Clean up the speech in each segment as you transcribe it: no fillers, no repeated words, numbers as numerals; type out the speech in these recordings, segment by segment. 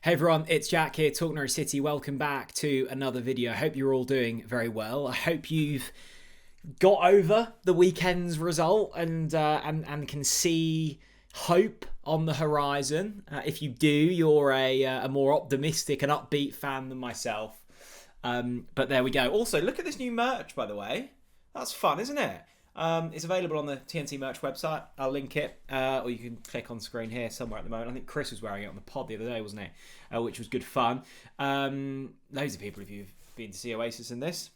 Hey everyone, it's Jack here, TalkNorwichCity. Welcome back to another video. I hope you're all doing very well. I hope you've got over the weekend's result and can see hope on the horizon. If you do, you're a more optimistic and upbeat fan than myself. But there we go. Also, look at this new merch, by the way. That's fun, isn't it? It's available on the TNT merch website. I'll link it, or you can click on screen here somewhere at the moment. I think Chris was wearing it on the pod the other day, wasn't he? Which was good fun. Loads of people, if you've been to see Oasis in this,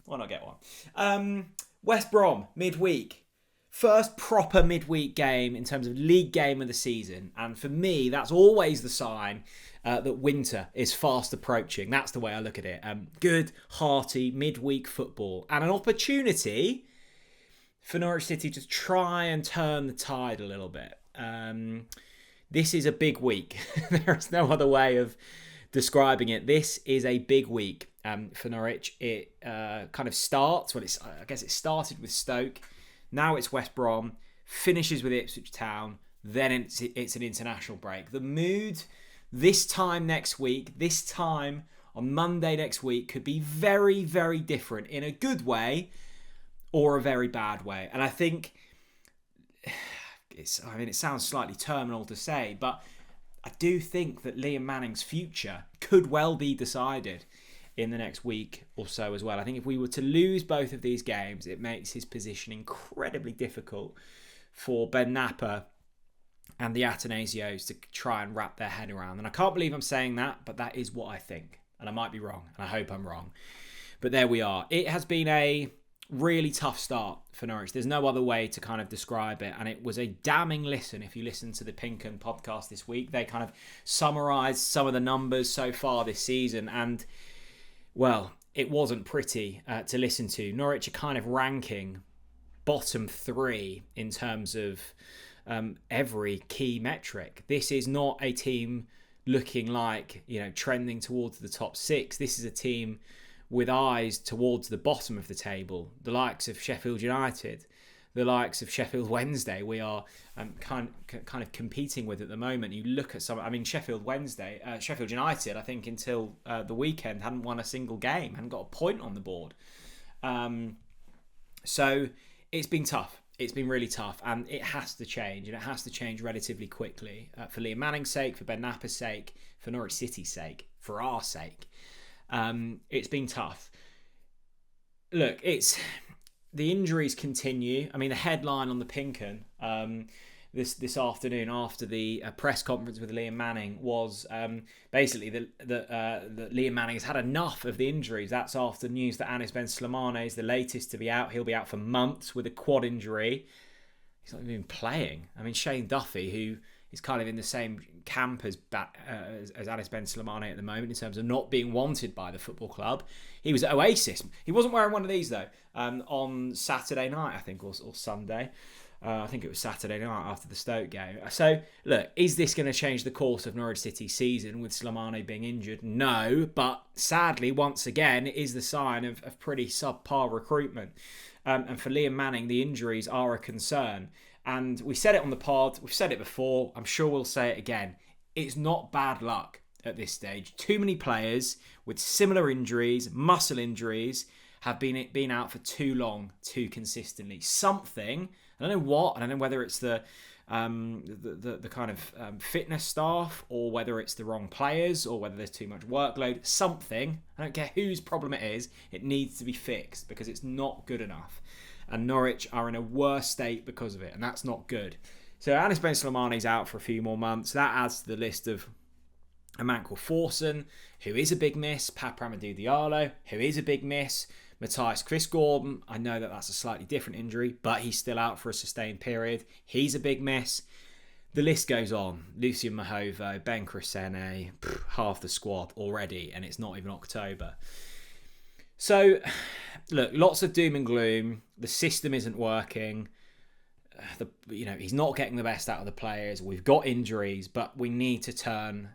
why not get one? West Brom, midweek. First proper midweek game in terms of league game of the season. And for me, that's always the sign that winter is fast approaching. That's the way I look at it. Good, hearty, midweek football. And an opportunity for Norwich City to try and turn the tide a little bit. This is a big week. There is no other way of describing it. This is a big week for Norwich. It kind of starts, I guess it started with Stoke. Now it's West Brom, finishes with Ipswich Town, then it's an international break. The mood this time next week, this time on Monday next week, could be very, very different in a good way or a very bad way. And I think, it sounds slightly terminal to say, but I do think that Liam Manning's future could well be decided in the next week or so as well. I think if we were to lose both of these games, it makes his position incredibly difficult for Ben Napper and the Atanasios to try and wrap their head around. And I can't believe I'm saying that, but that is what I think. And I might be wrong, and I hope I'm wrong. But there we are. It has been a really tough start for Norwich. There's no other way to kind of describe it. And it was a damning listen if you listen to the Pinken podcast this week. They kind of summarised some of the numbers so far this season. And, well, it wasn't pretty to listen to. Norwich are kind of ranking bottom three in terms of every key metric. This is not a team looking like, trending towards the top six. This is a team with eyes towards the bottom of the table, the likes of Sheffield United, the likes of Sheffield Wednesday. We are kind of competing with at the moment. You look at Sheffield United, I think until the weekend hadn't won a single game, hadn't got a point on the board. So it's been tough. It's been really tough, and it has to change, and it has to change relatively quickly for Liam Manning's sake, for Ben Napper's sake, for Norwich City's sake, for our sake. It's been tough. Look, the injuries continue. I mean, the headline on the Pinken this afternoon after the press conference with Liam Manning was basically that Liam Manning has had enough of the injuries. That's after news that Anis Ben Slimane is the latest to be out. He'll be out for months with a quad injury. He's not even playing. I mean, Shane Duffy, who is kind of in the same camp as Anis Ben Slimane at the moment in terms of not being wanted by the football club. He was at Oasis. He wasn't wearing one of these though on Saturday night, I think, or Sunday. I think it was Saturday night after the Stoke game. So, look, is this going to change the course of Norwich City's season with Slimane being injured? No, but sadly, once again, it is the sign of pretty subpar recruitment. And for Liam Manning, the injuries are a concern. And we said it on the pod, we've said it before, I'm sure we'll say it again. It's not bad luck at this stage. Too many players with similar injuries, muscle injuries, have been out for too long, too consistently. Something, I don't know what, I don't know whether it's the kind of fitness staff, or whether it's the wrong players, or whether there's too much workload. Something, I don't care whose problem it is, it needs to be fixed because it's not good enough. And Norwich are in a worse state because of it, and that's not good. So Anis Ben Slimane's out for a few more months. That adds to the list of a man called Forson, who is a big miss. Pap Amadou Diallo, who is a big miss. Matthias Chris Gordon, I know that that's a slightly different injury, but he's still out for a sustained period. He's a big miss. The list goes on. Lucien Mahovo, Ben Crescene, half the squad already, and it's not even October. So, look, lots of doom and gloom. The system isn't working. He's not getting the best out of the players. We've got injuries, but we need to turn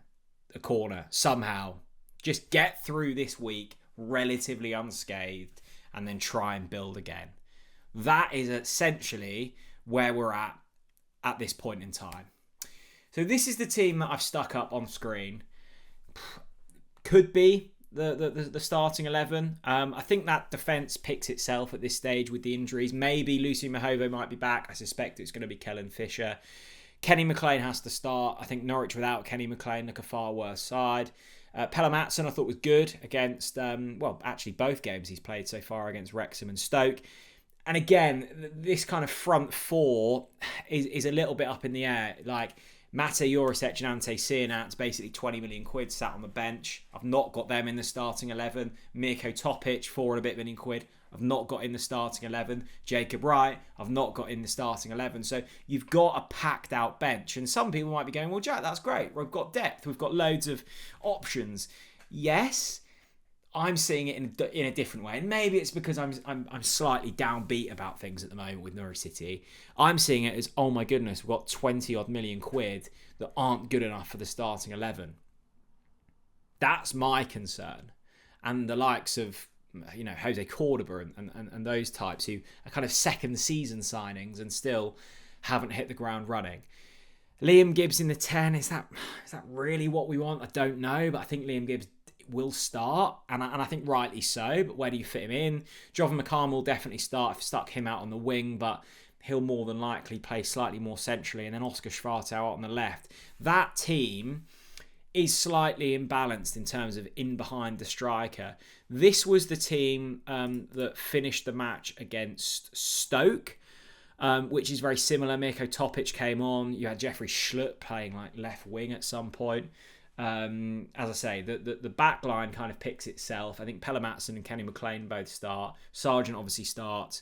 a corner somehow. Just get through this week relatively unscathed and then try and build again. That is essentially where we're at this point in time. So this is the team that I've stuck up on screen. could be the starting 11. I think that defence picks itself at this stage with the injuries. Maybe Lucy Mahovo might be back. I suspect it's going to be Kellen Fisher. Kenny McLean has to start. I think Norwich without Kenny McLean look a far worse side. Pelle Matson I thought was good against, actually both games he's played so far against Wrexham and Stoke. And again, this kind of front four is a little bit up in the air. Like, Mate Jurisic and Ante Sienat's basically 20 million quid sat on the bench. I've not got them in the starting 11. Mirko Topic, 4 million quid. I've not got in the starting 11. Jacob Wright, I've not got in the starting 11. So you've got a packed out bench. And some people might be going, well, Jack, that's great. We've got depth. We've got loads of options. Yes, I'm seeing it in a different way. And maybe it's because I'm slightly downbeat about things at the moment with Norwich City. I'm seeing it as, oh my goodness, we've got 20 odd million quid that aren't good enough for the starting 11. That's my concern. And the likes of, Jose Cordoba and those types who are kind of second season signings and still haven't hit the ground running. Liam Gibbs in the 10, is that really what we want? I don't know, but I think Liam Gibbs will start, and I think rightly so, but where do you fit him in? Jovan McCann will definitely start. I've stuck him out on the wing, but he'll more than likely play slightly more centrally, and then Oscar Schwartau out on the left. That team is slightly imbalanced in terms of in behind the striker. This was the team that finished the match against Stoke, which is very similar. Mirko Topic came on. You had Jeffrey Schlupp playing like left wing at some point. As I say, the back line kind of picks itself. I think Pelle Matson and Kenny McLean both start. Sargent obviously starts.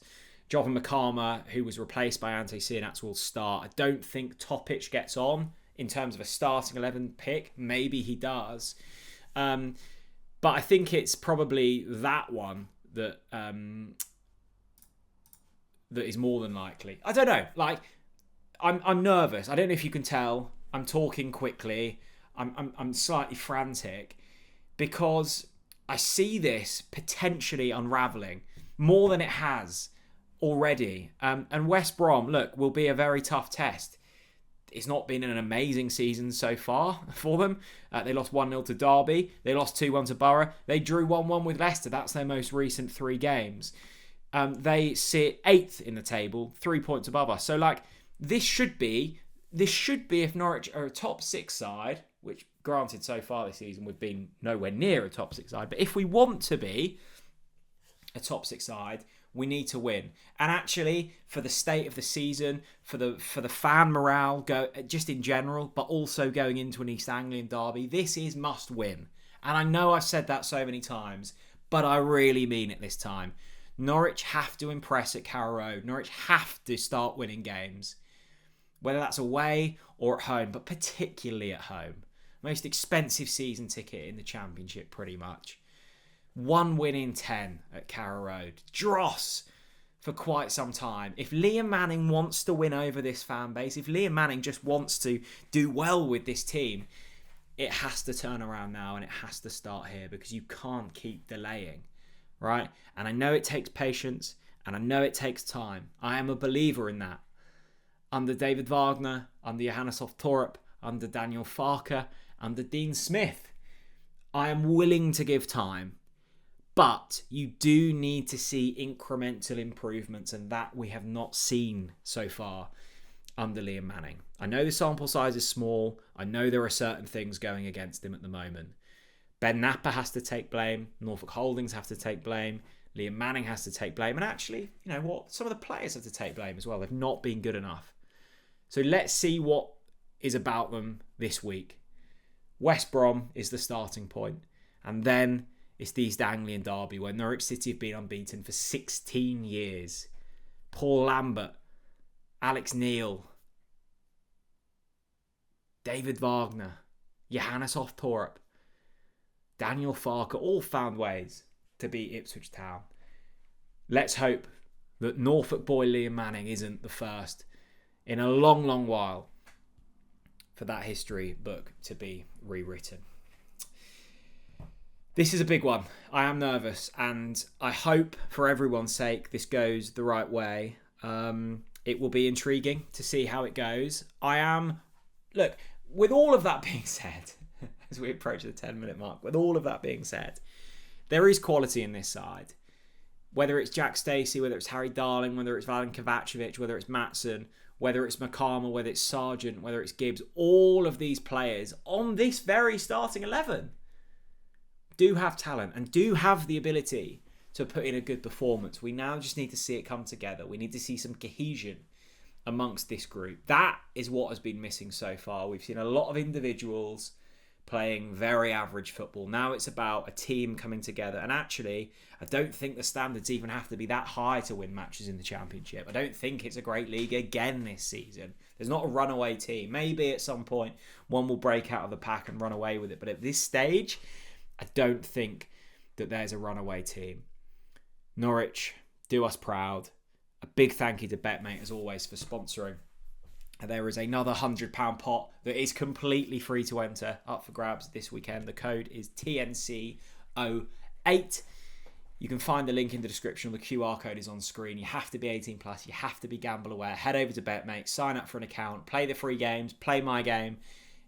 Jovan McCarmer, who was replaced by Ante Sienats, will start. I don't think Topic gets on in terms of a starting 11 pick. Maybe he does. But I think it's probably that one that that is more than likely. I don't know. Like, I'm nervous. I don't know if you can tell. I'm talking quickly. I'm slightly frantic because I see this potentially unravelling more than it has already. And West Brom, look, will be a very tough test. It's not been an amazing season so far for them. They lost 1-0 to Derby. They lost 2-1 to Borough. They drew 1-1 with Leicester. That's their most recent 3 games. They sit 8th in the table, 3 points above us. So, like, this should be, if Norwich are a top 6 side, which granted so far this season we've been nowhere near a top 6 side, but if we want to be a top 6 side, we need to win. And actually, for the state of the season, for the fan morale, just in general, but also going into an East Anglian derby, this is must win. And I know I've said that so many times, but I really mean it this time. Norwich have to impress at Carrow Road. Norwich have to start winning games, whether that's away or at home, but particularly at home. Most expensive season ticket in the Championship, pretty much. 1 win in 10 at Carrow Road. Dross for quite some time. If Liam Manning wants to win over this fan base, if Liam Manning just wants to do well with this team, it has to turn around now and it has to start here because you can't keep delaying, right? And I know it takes patience and I know it takes time. I am a believer in that. Under David Wagner, under Johannes Torup, under Daniel Farke, under Dean Smith, I am willing to give time. But you do need to see incremental improvements, and that we have not seen so far under Liam Manning. I know the sample size is small. I know there are certain things going against him at the moment. Ben Napper has to take blame. Norfolk Holdings have to take blame. Liam Manning has to take blame. And actually, you know what? Some of the players have to take blame as well. They've not been good enough. So let's see what is about them this week. West Brom is the starting point. And then it's the East Anglian derby where Norwich City have been unbeaten for 16 years. Paul Lambert, Alex Neil, David Wagner, Johannes Torup, Daniel Farke all found ways to beat Ipswich Town. Let's hope that Norfolk boy Liam Manning isn't the first in a long, long while for that history book to be rewritten. This is a big one. I am nervous and I hope for everyone's sake this goes the right way. It will be intriguing to see how it goes. Look, with all of that being said, as we approach the 10-minute mark. With all of that being said, there is quality in this side. Whether it's Jack Stacey, whether it's Harry Darling, whether it's Valen Kovacevic, whether it's Maatsen, whether it's McCarmel, whether it's Sargent, whether it's Gibbs, all of these players on this very starting 11 do have talent and do have the ability to put in a good performance. We now just need to see it come together. We need to see some cohesion amongst this group. That is what has been missing so far. We've seen a lot of individuals playing very average football. Now it's about a team coming together. And actually, I don't think the standards even have to be that high to win matches in the Championship. I don't think it's a great league again this season. There's not a runaway team. Maybe at some point one will break out of the pack and run away with it. But at this stage, I don't think that there's a runaway team. Norwich, do us proud. A big thank you to BetMate, as always, for sponsoring. There is another £100 pot that is completely free to enter up for grabs this weekend. The code is TNC08. You can find the link in the description. The QR code is on screen. You have to be 18 plus. You have to be gamble aware. Head over to BetMate, sign up for an account, play the free games, play my game.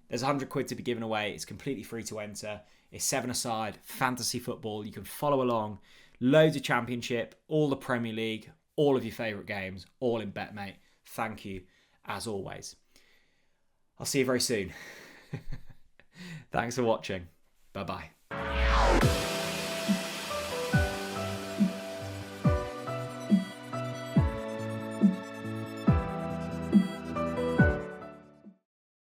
There's £100 to be given away. It's completely free to enter. It's 7-a-side, fantasy football. You can follow along. Loads of Championship, all the Premier League, all of your favourite games, all in BetMate. Thank you, as always. I'll see you very soon. Thanks for watching. Bye-bye.